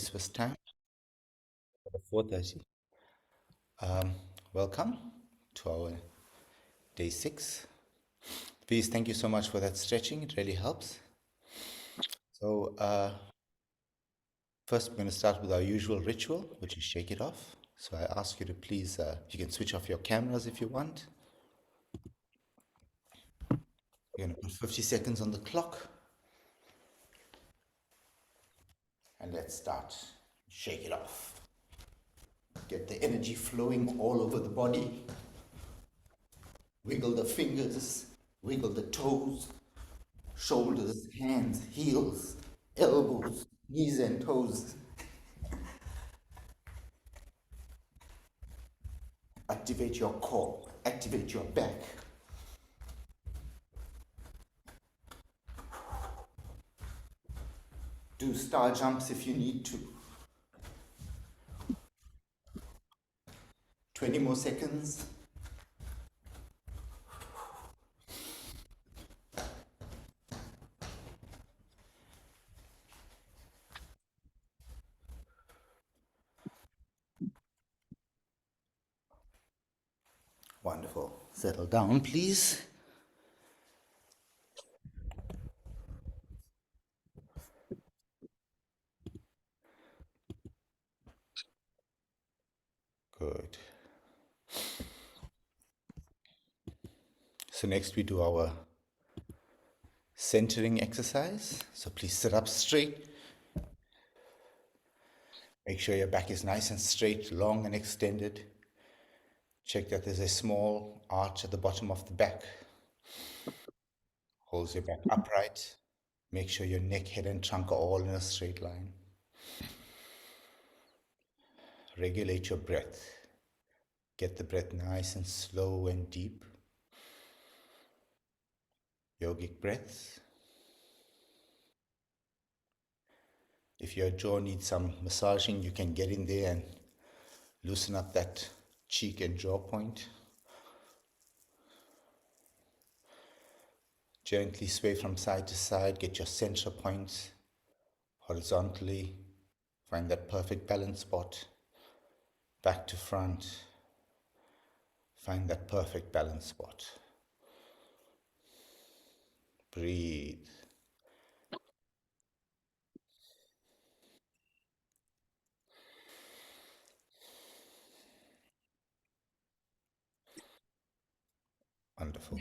Swiss time, 4:30. Um, Welcome to our day 6. Please, thank you so much for that stretching. It really helps. So, first, we're going to start with our usual ritual, which is shake it off. So, I ask you to please, you can switch off your cameras if you want. We're going to put 50 seconds on the clock and let's start. Shake it off. Get the energy flowing all over the body. Wiggle the fingers, wiggle the toes, shoulders, hands, heels, elbows, knees, and toes. Activate your core, activate your back. Do star jumps if you need to. 20 more seconds. Wonderful. Settle down, please. Good. So, next we do our centering exercise. So, please sit up straight. Make sure your back is nice and straight, long and extended. Check that there's a small arch at the bottom of the back. Holds your back upright. Make sure your neck, head, and trunk are all in a straight line. Regulate your breath. Get the breath nice and slow and deep. Yogic breaths. If your jaw needs some massaging, you can get in there and loosen up that cheek and jaw point. Gently sway from side to side. Get your center points horizontally. Find that perfect balance spot. Back to front. Find that perfect balance spot. Breathe. Wonderful.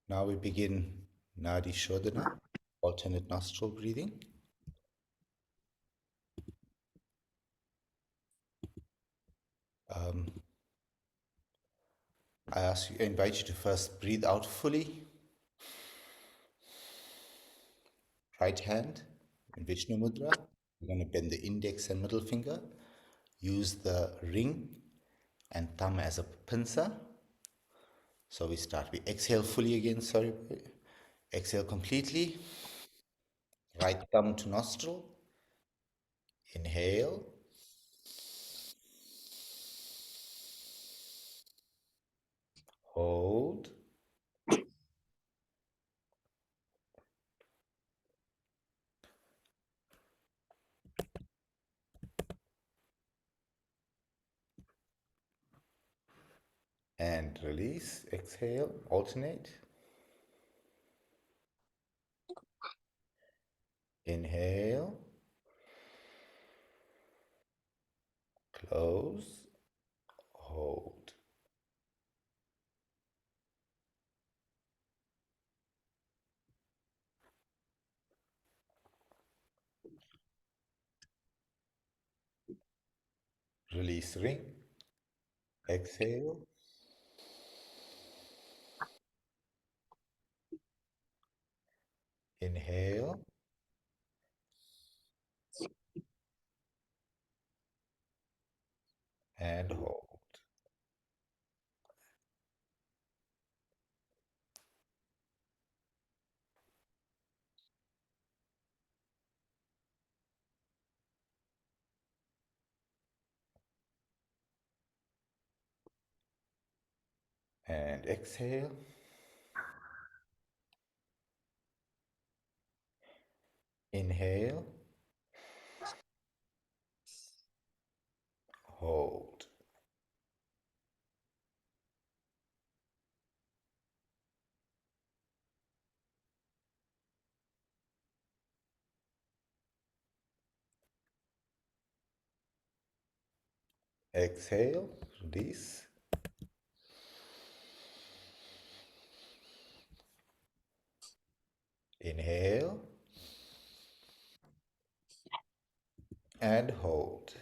Now we begin Nadi Shodhana, alternate nostril breathing. I invite you to first breathe out fully. Right hand in Vishnu Mudra. We're going to bend the index and middle finger. Use the ring and thumb as a pincer. So we start. We exhale fully again. Sorry. Exhale completely. Right thumb to nostril. Inhale. Hold. And release. Exhale. Alternate. Inhale. Close. Hold. Release ring. Exhale. Inhale. And hold. And exhale. Inhale. Hold. Exhale. Release. Inhale. And hold.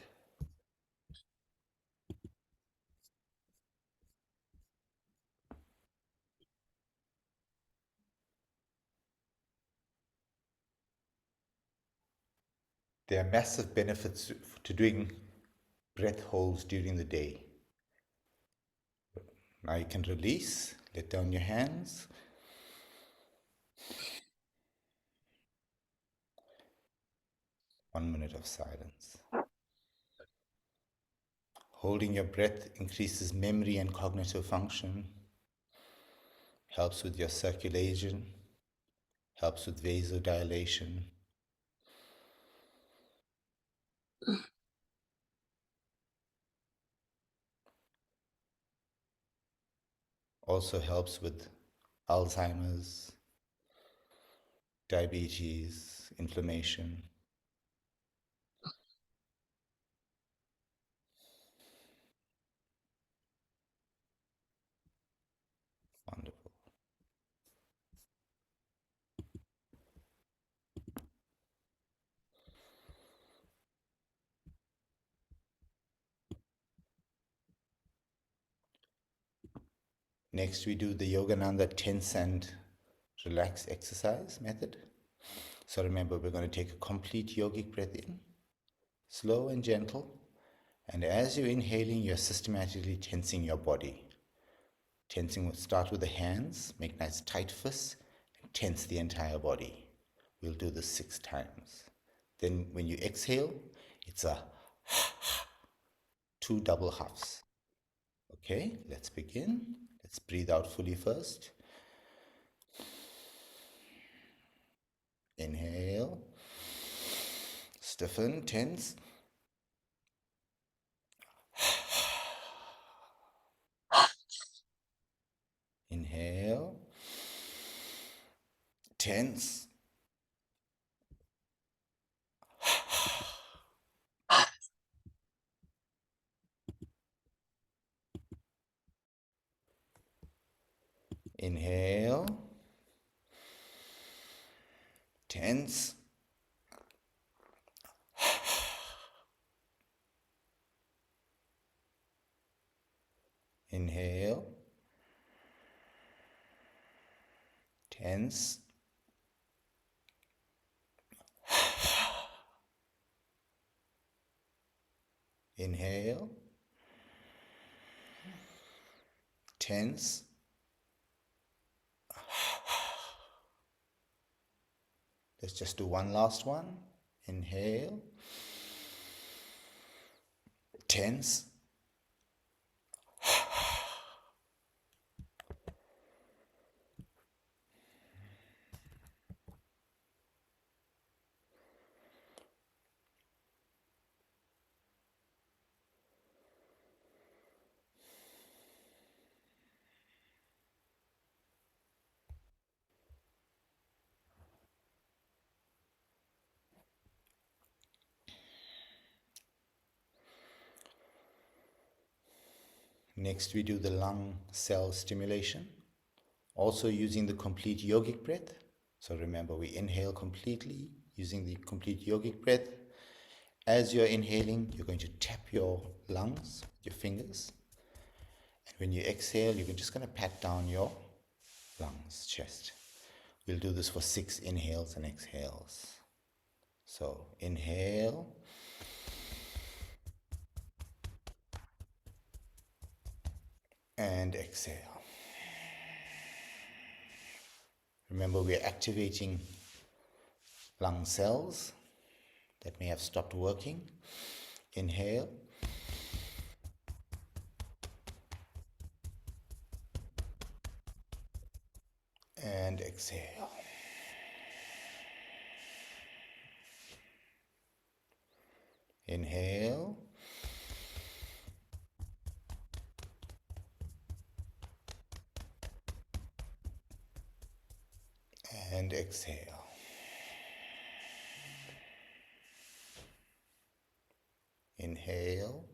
There are massive benefits to doing breath holds during the day. Now you can release, let down your hands. 1 minute of silence. Holding your breath increases memory and cognitive function, helps with your circulation, helps with vasodilation. Also helps with Alzheimer's, diabetes, inflammation. Wonderful. Next, we do the Yogananda tense and relax exercise method. So remember, we're going to take a complete yogic breath in, slow and gentle. And as you're inhaling, you're systematically tensing your body. Tensing will start with the hands, make nice tight fists, and tense the entire body. We'll do this 6 times. Then when you exhale, it's a 2 double huffs. Okay, let's begin. Let's breathe out fully first. Inhale. Stiffen, tense. Inhale. Tense. Inhale. Tense. Inhale. Tense. Inhale. Tense. Let's just do one last one. Inhale. Tense. Next, we do the lung cell stimulation, also using the complete yogic breath. So remember, we inhale completely using the complete yogic breath. As you're inhaling, you're going to tap your lungs with your fingers. And when you exhale, you're just going to pat down your lungs, chest. We'll do this for 6 inhales and exhales. So inhale. And exhale. Remember, we're activating lung cells that may have stopped working. Inhale. and exhale. Inhale. And exhale. Inhale.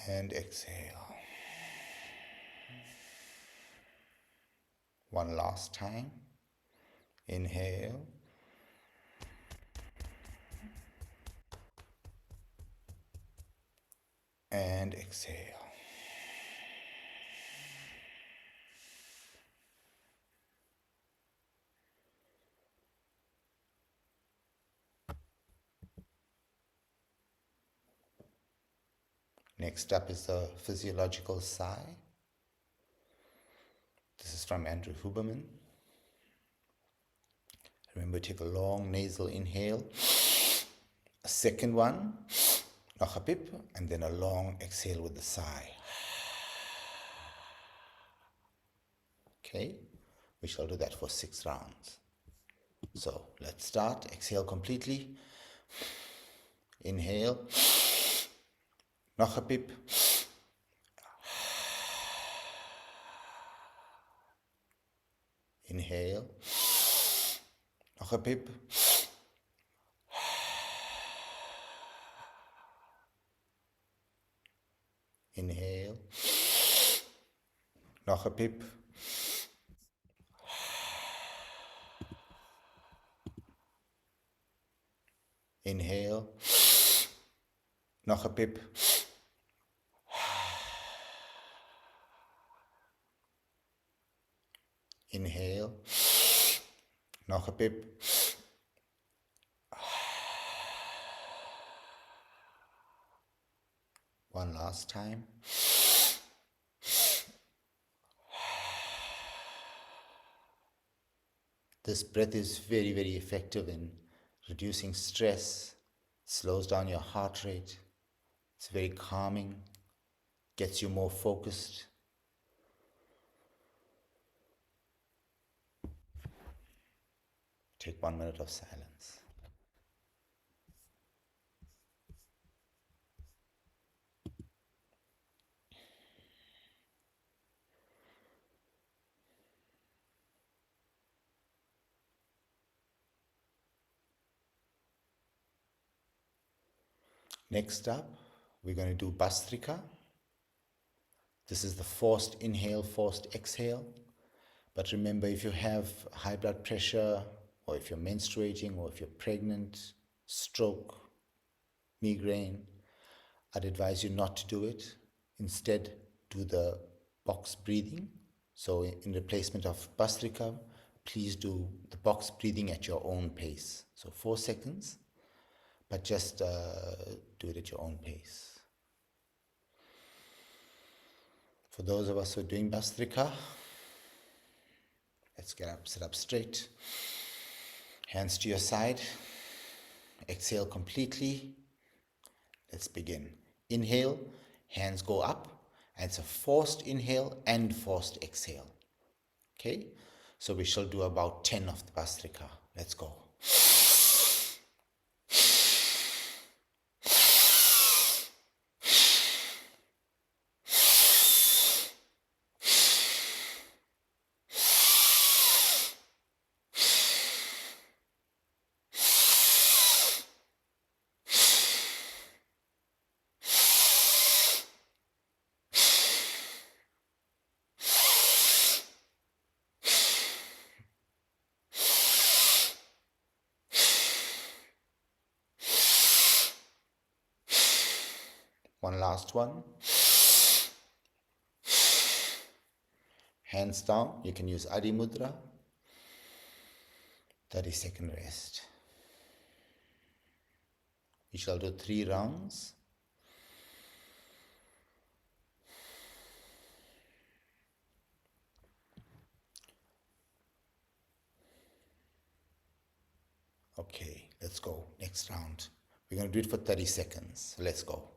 And exhale. One last time. Inhale. And exhale. Next up is the physiological sigh. This is from Andrew Huberman. Remember, take a long nasal inhale, a second one, noch a pip, and then a long exhale with the sigh. Okay, we shall do that for 6 rounds. So let's start. Exhale completely. Inhale, noch a pip. Inhale, noch a pip. Inhale, noch a pip. Inhale, noch a pip. Inhale, noch a pip. One last time. This breath is very, very effective in reducing stress, slows down your heart rate. It's very calming, gets you more focused. Take 1 minute of silence. Next up, we're going to do Bhastrika. This is the forced inhale, forced exhale. But remember, if you have high blood pressure, or if you're menstruating, or if you're pregnant, stroke, migraine, I'd advise you not to do it. Instead, do the box breathing. So in replacement of Bhastrika, please do the box breathing at your own pace. So 4 seconds, but just do it at your own pace. For those of us who are doing Bhastrika, let's get up, sit up straight. Hands to your side. Exhale completely. Let's begin. Inhale, hands go up, and it's a forced inhale and forced exhale. Okay, so we shall do about 10 of the Bhastrika. Let's go. One last one. Hands down. You can use Adi Mudra. 30-second rest. We shall do 3 rounds. Okay, let's go. Next round. We're going to do it for 30 seconds. Let's go.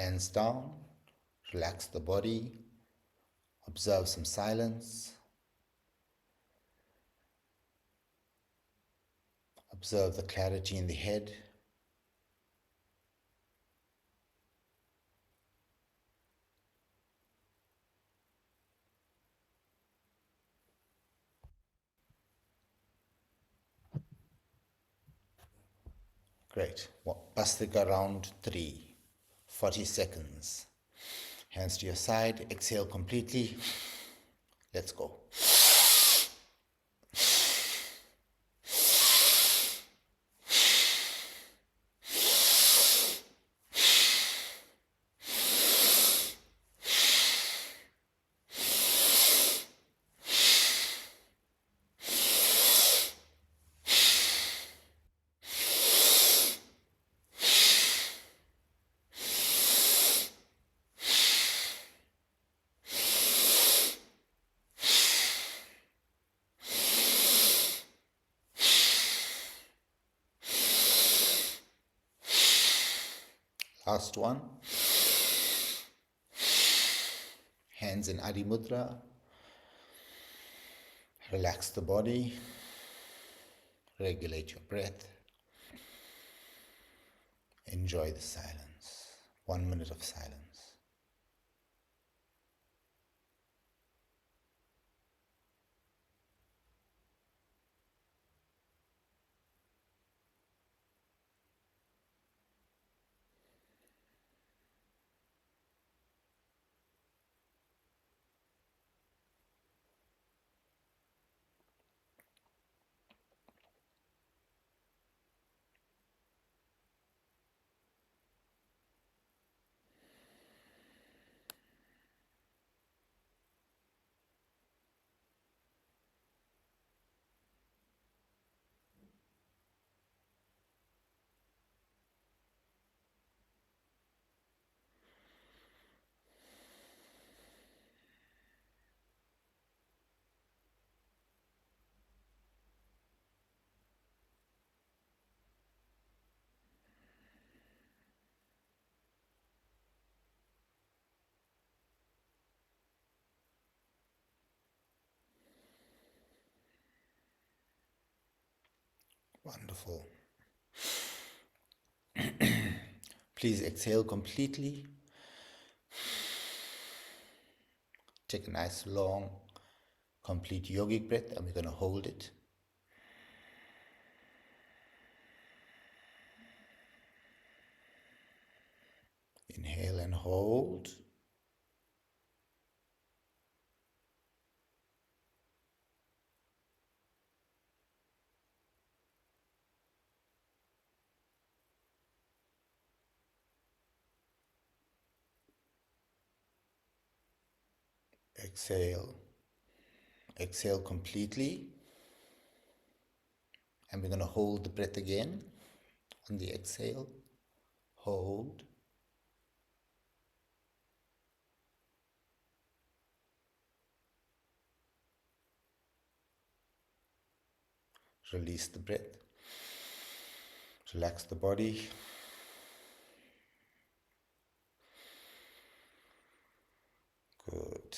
Hands down, relax the body, observe some silence, observe the clarity in the head. Great. Bhastrika round 3, 40 seconds. Hands to your side, exhale completely. Let's go. Last one. Hands in Adi Mudra. Relax the body. Regulate your breath. Enjoy the silence. 1 minute of silence. Wonderful. Please exhale completely. Take a nice long, complete yogic breath, and we're going to hold it. Inhale and hold. Exhale. Exhale completely. And we're going to hold the breath again on the exhale. Hold. Release the breath. Relax the body. Good.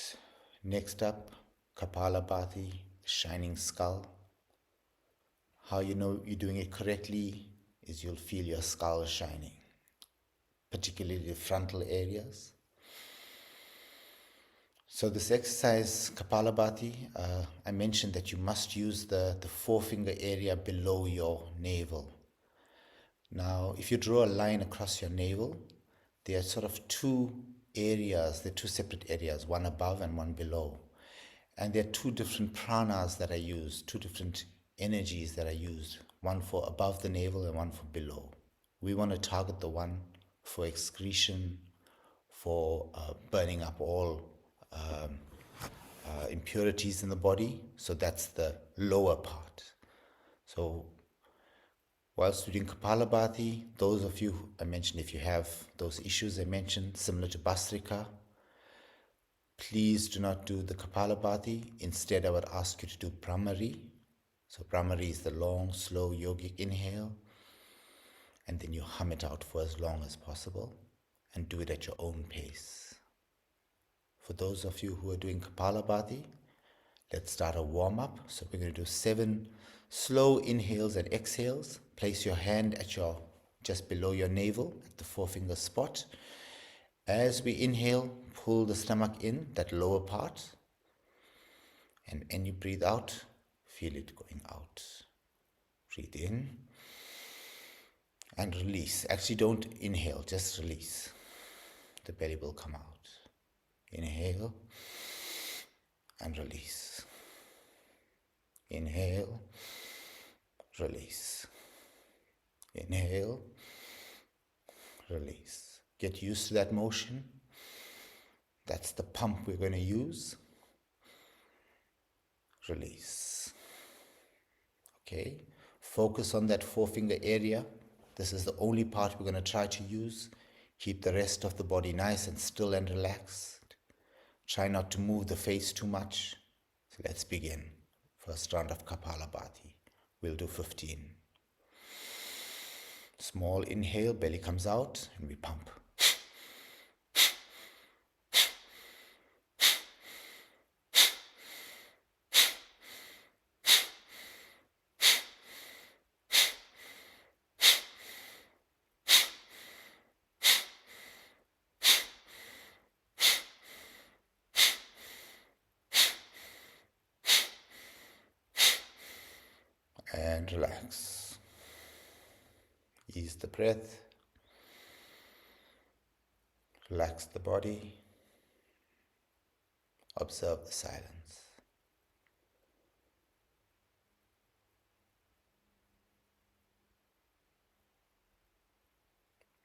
Next up, Kapalabhati, shining skull. How you know you're doing it correctly is you'll feel your skull shining, particularly the frontal areas. So this exercise, Kapalabhati, I mentioned that you must use the forefinger area below your navel. Now, if you draw a line across your navel, there are sort of two areas, they're two separate areas, one above and one below. And there are two different pranas that are used, two different energies that are used, one for above the navel and one for below. We want to target the one for excretion, for burning up all impurities in the body. So that's the lower part. So whilst doing Kapalabhati, those of you I mentioned, if you have those issues I mentioned, similar to Bhastrika, please do not do the Kapalabhati. Instead, I would ask you to do Brahmari. So Brahmari is the long, slow yogic inhale, and then you hum it out for as long as possible. and do it at your own pace. For those of you who are doing Kapalabhati, let's start a warm-up. So we're going to do 7 slow inhales and exhales. Place your hand at just below your navel at the forefinger spot. As we inhale, pull the stomach in, that lower part. And when you breathe out, feel it going out. Breathe in and release. Actually, don't inhale, just release. The belly will come out. Inhale and release. Inhale, release. Inhale, release. Get used to that motion. That's the pump we're going to use. Release. Okay, focus on that forefinger area. This is the only part we're going to try to use. Keep the rest of the body nice and still and relaxed. Try not to move the face too much. So let's begin. First round of Kapalabhati. We'll do 15. Small inhale, belly comes out, and we pump. And relax. Ease the breath. Relax the body. Observe the silence.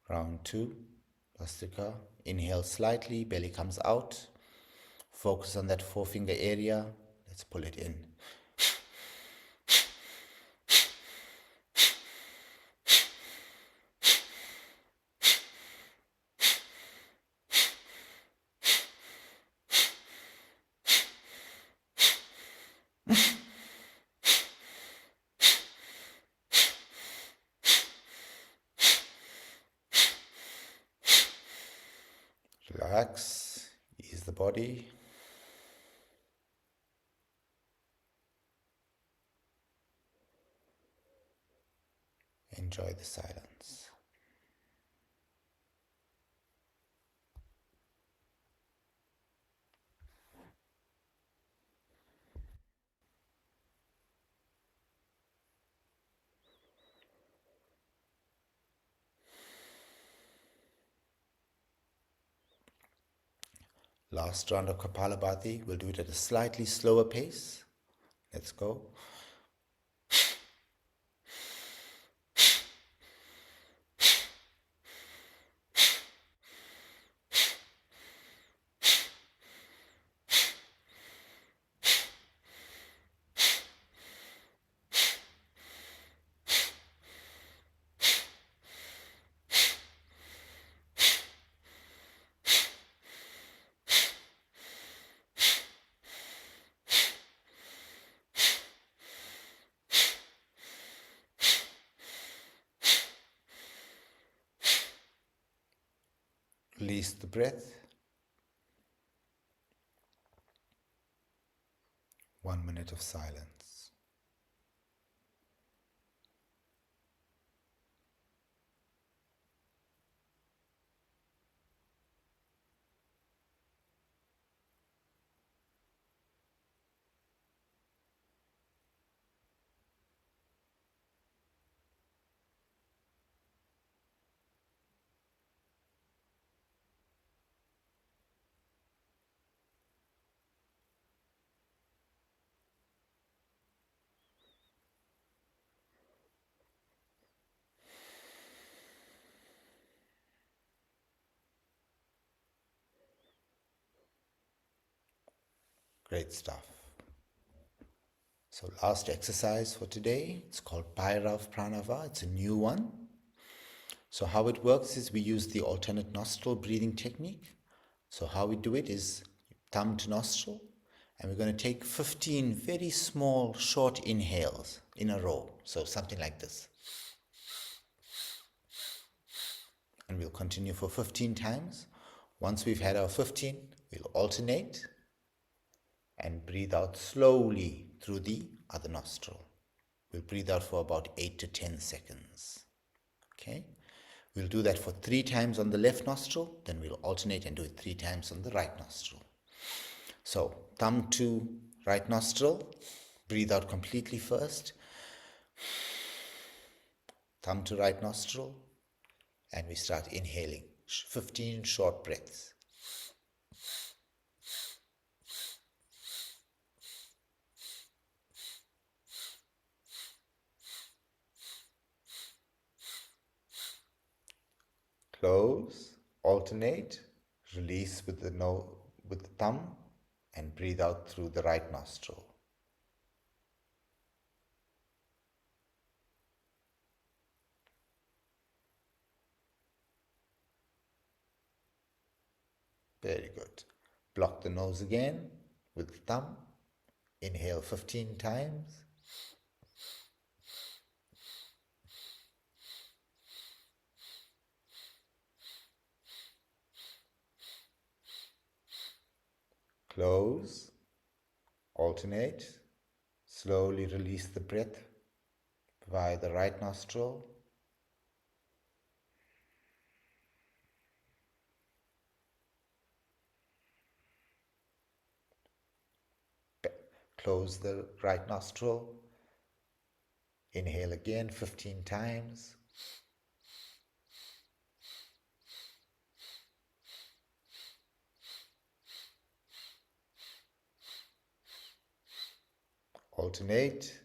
Round 2, Bhastrika. Inhale slightly, belly comes out. Focus on that forefinger area. Let's pull it in. Relax, ease the body. Enjoy the silence. Last round of Kapalabhati. We'll do it at a slightly slower pace. Let's go. Release the breath. 1 minute of silence. Great stuff. So last exercise for today, it's called Bhairav Pranava. It's a new one. So how it works is we use the alternate nostril breathing technique. So how we do it is thumb to nostril, and we're going to take 15 very small, short inhales in a row. So something like this. And we'll continue for 15 times. Once we've had our 15, we'll alternate and breathe out slowly through the other nostril. We'll breathe out for about 8 to 10 seconds. Okay? We'll do that for 3 times on the left nostril, then we'll alternate and do it 3 times on the right nostril. So, thumb to right nostril, breathe out completely first. Thumb to right nostril, and we start inhaling. 15 short breaths. Close, alternate, release with the thumb, and breathe out through the right nostril. Very good. Block the nose again with the thumb. Inhale 15 times. Close, alternate, slowly release the breath via the right nostril. Close the right nostril. Inhale again 15 times. Alternate.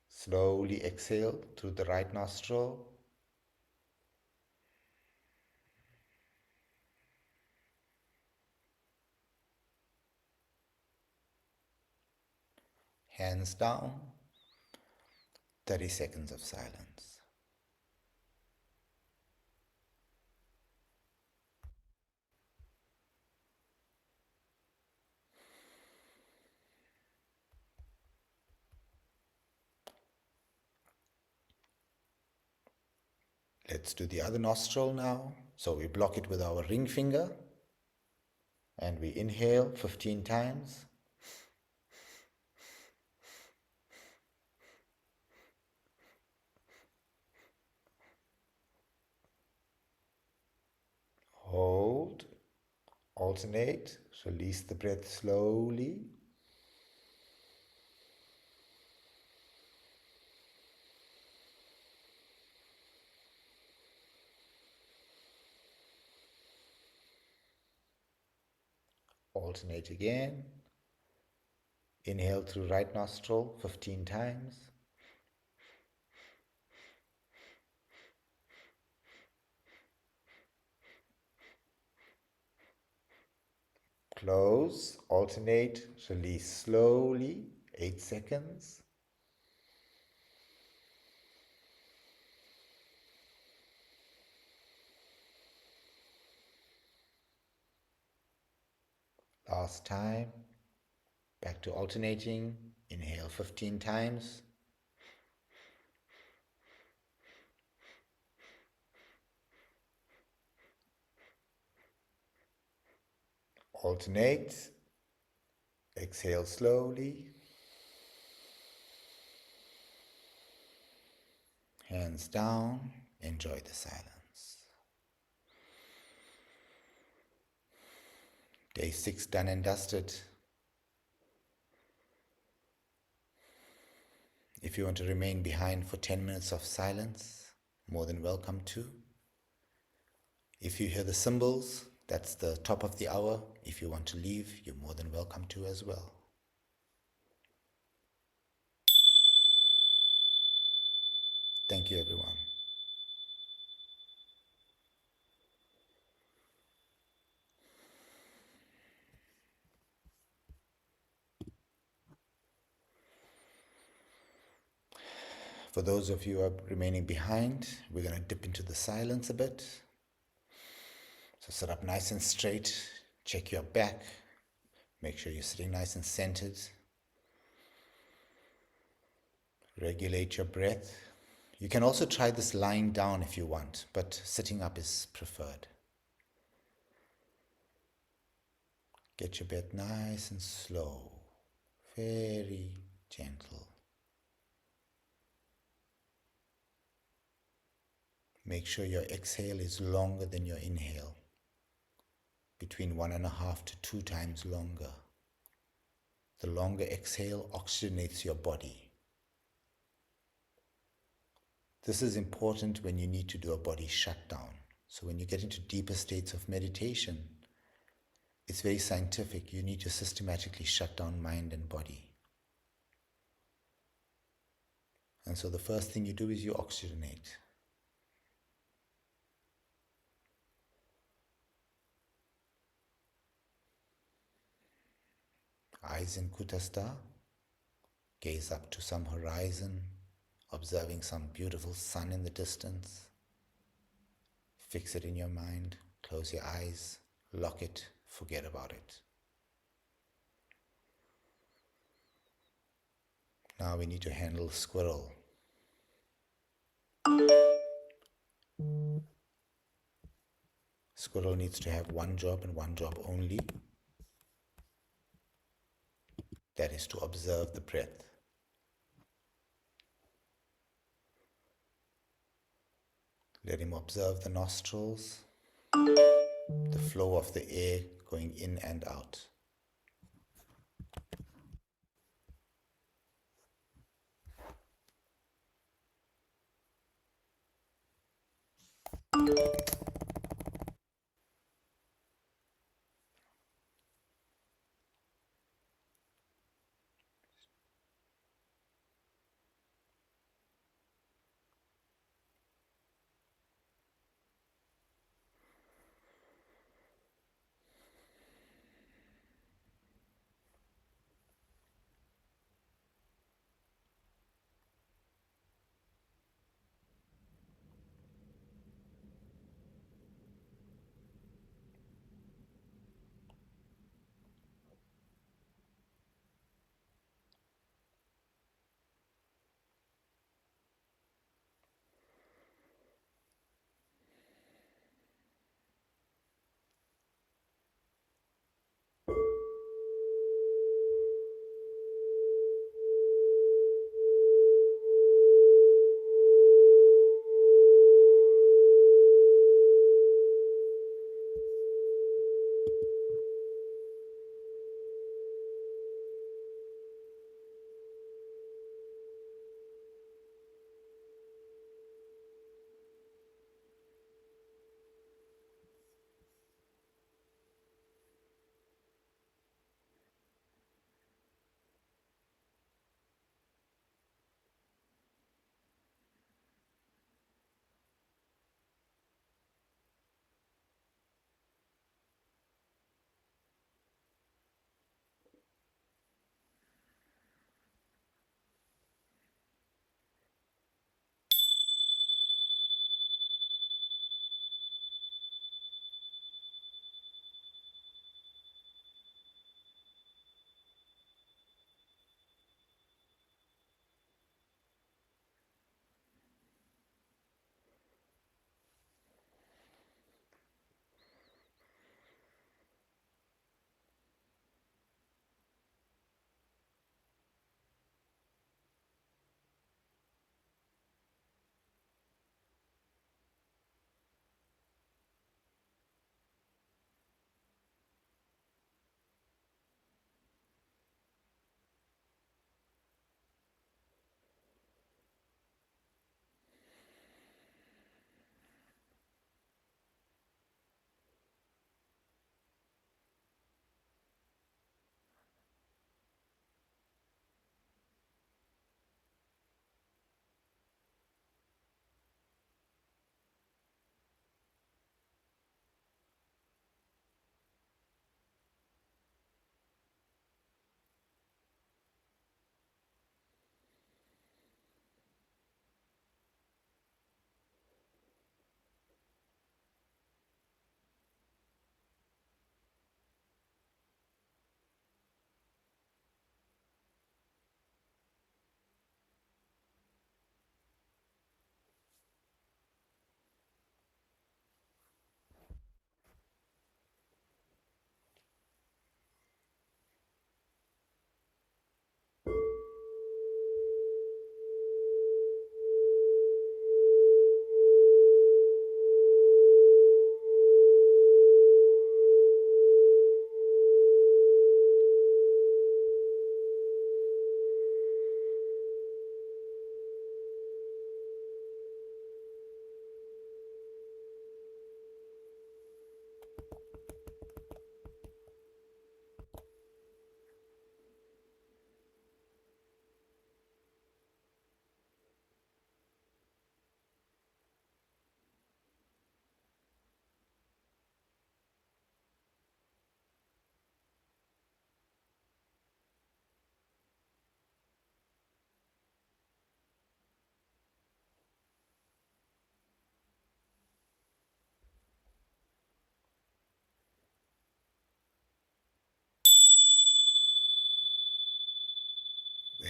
Slowly exhale through the right nostril. Hands down. 30 seconds of silence. Let's do the other nostril now. So we block it with our ring finger and we inhale 15 times. Hold, alternate, release the breath slowly. Alternate again. Inhale through right nostril 15 times. Close, alternate, release slowly, 8 seconds. Last time. Back to alternating. Inhale 15 times. Alternate. Exhale slowly. Hands down. Enjoy the silence. Day 6 done and dusted. If you want to remain behind for 10 minutes of silence, more than welcome to. If you hear the cymbals, that's the top of the hour. If you want to leave, you're more than welcome to as well. Thank you, everyone. For those of you who are remaining behind, we're going to dip into the silence a bit. So sit up nice and straight, check your back, make sure you're sitting nice and centered. Regulate your breath. You can also try this lying down if you want, but sitting up is preferred. Get your breath nice and slow, very gentle. Make sure your exhale is longer than your inhale, between 1.5 to 2 times longer. The longer exhale oxygenates your body. This is important when you need to do a body shutdown. So when you get into deeper states of meditation, it's very scientific. You need to systematically shut down mind and body. And so the first thing you do is you oxygenate. Eyes in Kutastha, gaze up to some horizon, observing some beautiful sun in the distance. Fix it in your mind, close your eyes, lock it, forget about it. Now we need to handle squirrel. Squirrel needs to have one job and one job only. That is to observe the breath. Let him observe the nostrils, the flow of the air going in and out.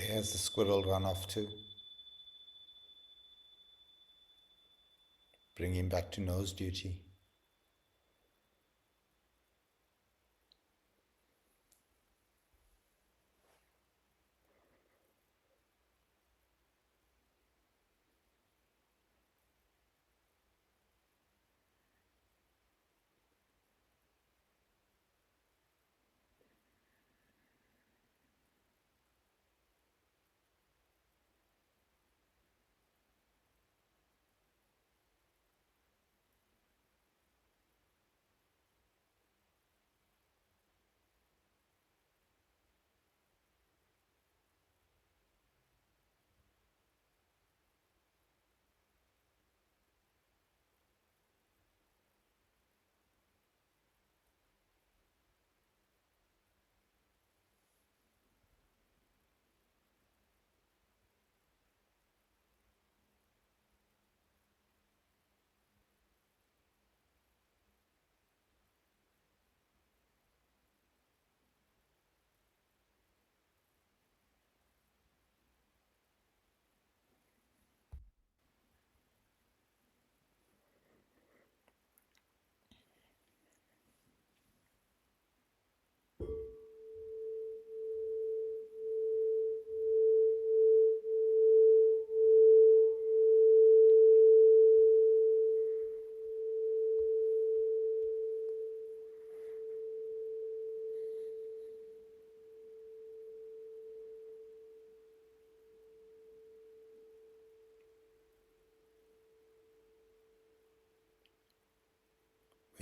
There's the squirrel run off too. Bring him back to nose duty.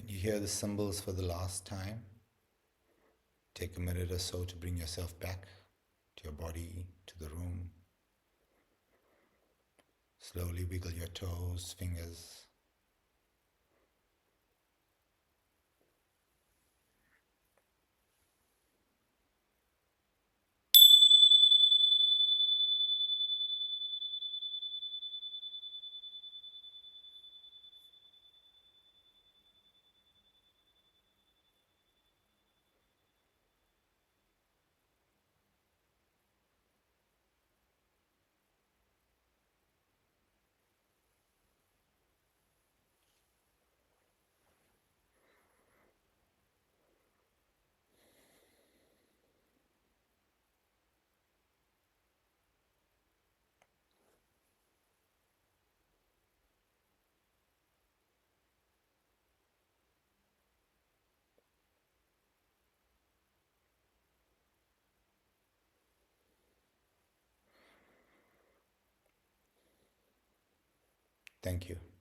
When you hear the symbols for the last time, take a minute or so to bring yourself back to your body, to the room. Slowly wiggle your toes, fingers. Thank you.